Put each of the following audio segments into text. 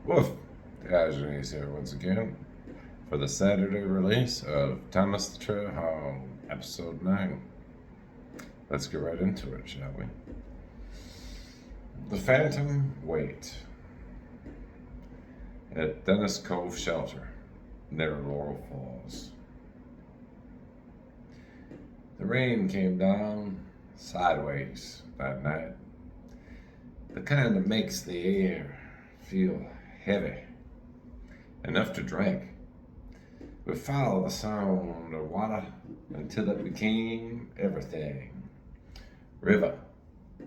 Woof! Diogenes here once again for the Saturday release of Thomas the Trailhound, Episode 9. Let's get right into it, shall we? The Phantom Wait at Dennis Cove Shelter near Laurel Falls. The rain came down sideways that night, the kind that makes the air feel heavy, enough to drink. We followed the sound of water until it became everything. River,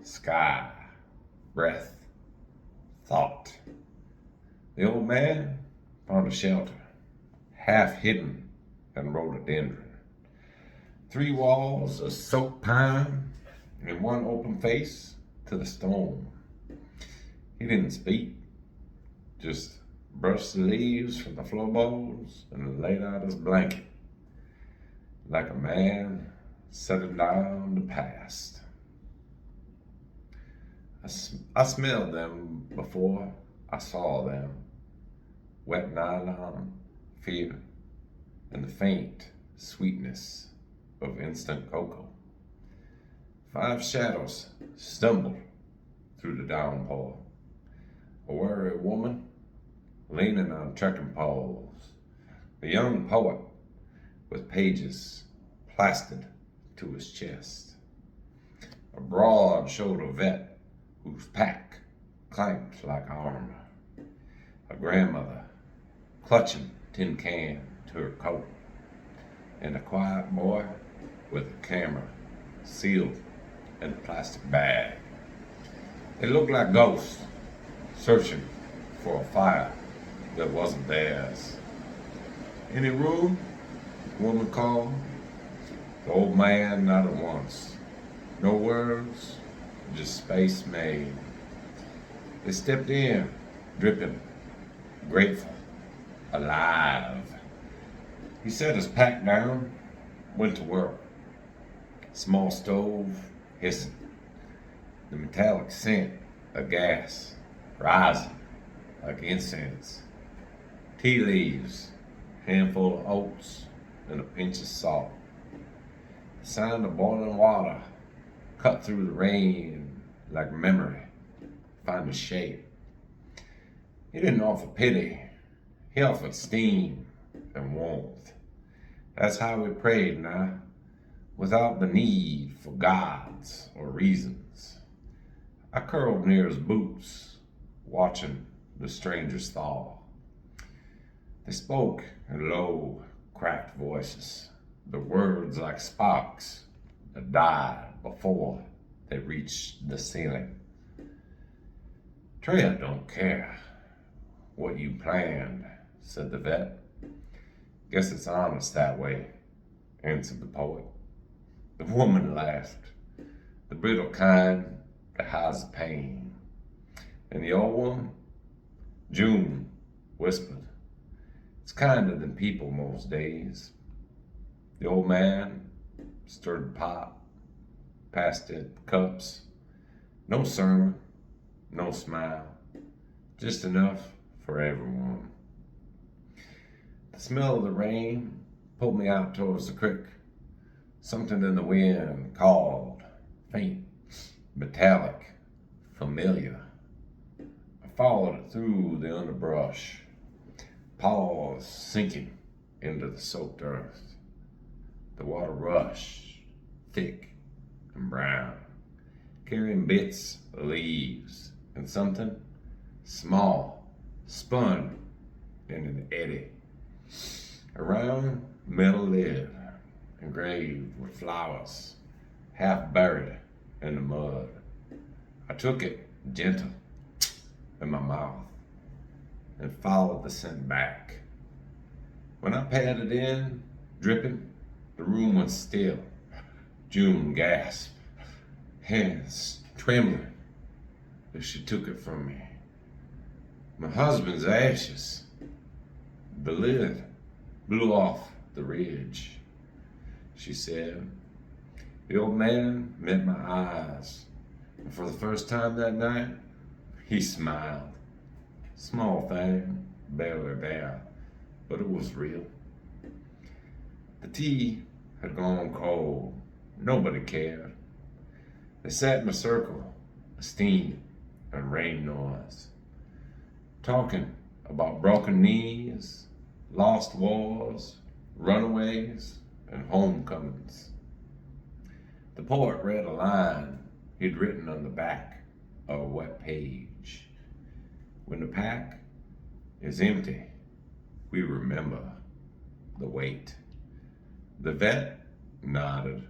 sky, breath, thought. The old man found a shelter, half hidden in rhododendron. 3 walls of soaked pine and one open face to the storm. He didn't speak, just brushed the leaves from the floorboards and laid out his blanket like a man setting down the past. I smelled them before I saw them. Wet nylon, fear, and the faint sweetness of instant cocoa. 5 shadows stumbled through the downpour. A weary woman leaning on trekking poles. A young poet with pages plastered to his chest. A broad-shouldered vet whose pack clanked like armor. A grandmother clutching tin can to her coat. And a quiet boy with a camera sealed in a plastic bag. They looked like ghosts searching for a fire that wasn't theirs. Any room? The woman called. The old man nodded once. No words, just space made. They stepped in, dripping, grateful, alive. He set his pack down, went to work. Small stove hissing. The metallic scent of gas rising like incense. Tea leaves, handful of oats, and a pinch of salt. The sound of boiling water cut through the rain like memory, find a shape. He didn't offer pity, he offered steam and warmth. That's how we prayed now, without the need for gods or reasons. I curled near his boots, watching the strangers thaw. They spoke in low, cracked voices, the words like sparks that died before they reached the ceiling. Trail don't care what you planned, said the vet. Guess it's honest that way, answered the poet. The woman laughed, the brittle kind that hides the pain. And the old woman, June, whispered, it's kinder than people most days. The old man stirred the pot, passed it cups. No sermon, no smile, just enough for everyone. The smell of the rain pulled me out towards the creek. Something in the wind called, faint, metallic, familiar. I followed it through the underbrush, paws sinking into the soaked earth. The water rushed, thick and brown, carrying bits of leaves, and something small spun in an eddy. A round metal lid engraved with flowers, half buried in the mud. I took it gentle in my mouth and followed the scent back. When I patted in, dripping, the room went still. June gasped, hands trembling as she took it from me. My husband's ashes. The lid blew off the ridge, she said. The old man met my eyes, and for the first time that night, he smiled. Small thing, barely there, but it was real. The tea had gone cold. Nobody cared. They sat in a circle, of steam and rain noise, talking about broken knees, lost wars, runaways, and homecomings. The poet read a line he'd written on the back of a wet page. When the pack is empty, we remember the weight. The vet nodded.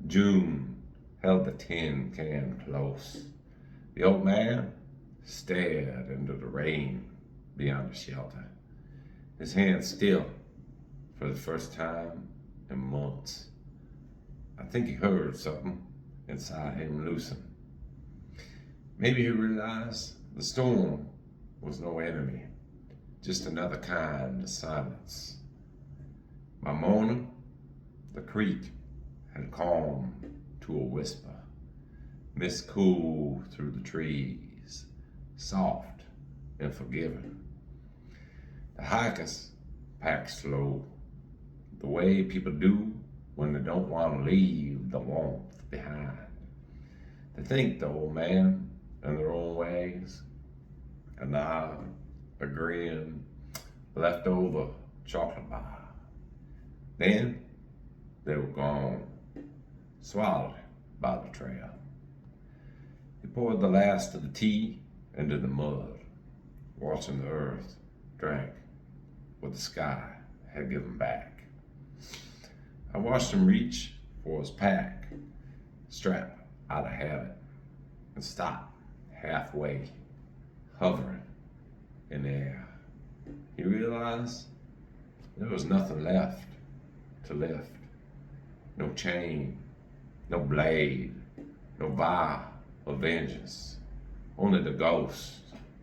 June held the tin can close. The old man stared into the rain beyond the shelter, his hands still for the first time in months. I think he heard something inside him loosen. Maybe he realized the storm was no enemy, just another kind of silence. By morning, the creek had calmed to a whisper. Mist cooled through the trees, soft and forgiving. The hikers packed slow, the way people do when they don't want to leave the warmth behind. They thanked the old man in their own ways, a nod, a grin, leftover chocolate bar. Then they were gone, swallowed by the trail. He poured the last of the tea into the mud, watching the earth drink what the sky had given back. I watched him reach for his pack, strap out of habit, and stop halfway, hovering in the air. He realized there was nothing left to lift. No chain, no blade, no vow of vengeance, only the ghost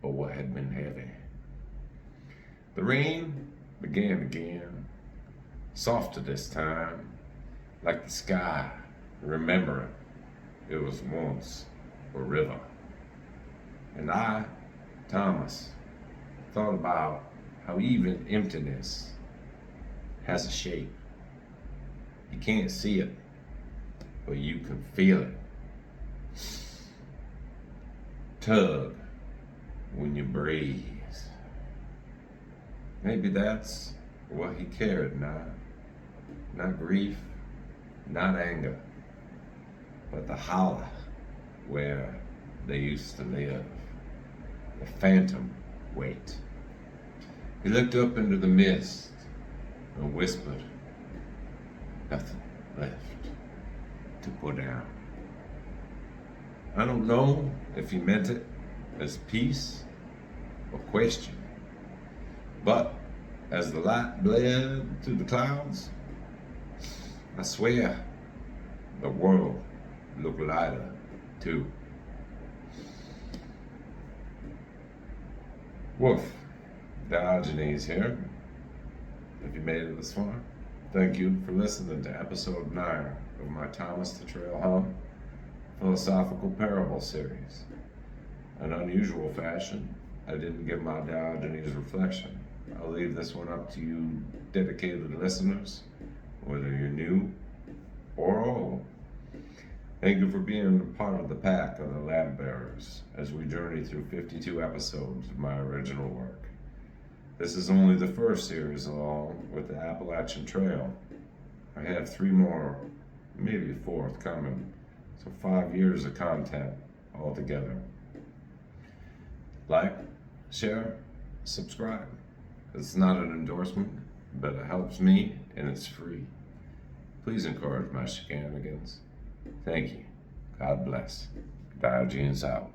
of what had been heavy. The rain began again, softer this time, like the sky remembering it was once a river. And I, Thomas, thought about how even emptiness has a shape. You can't see it, but you can feel it. Tug when you breathe. Maybe that's what he carried now. Not grief, not anger, but the holler where they used to live. The phantom weight. He looked up into the mist and whispered, nothing left to put down. I don't know if he meant it as peace or question, but as the light bled through the clouds, I swear the world looked lighter too. Woof, Diogenes here. If you made it this far, thank you for listening to episode 9 of my Thomas the Trailhound philosophical parable series. In unusual fashion, I didn't give my Diogenes reflection. I'll leave this one up to you dedicated listeners, whether you're new or old. Thank you for being a part of the pack of the lamp bearers as we journey through 52 episodes of my original work. This is only the first series along with the Appalachian Trail. I have 3 more, maybe a 4th coming, so 5 years of content altogether. Like, share, subscribe. It's not an endorsement, but it helps me and it's free. Please encourage my shenanigans. Thank you. God bless. Diogenes out.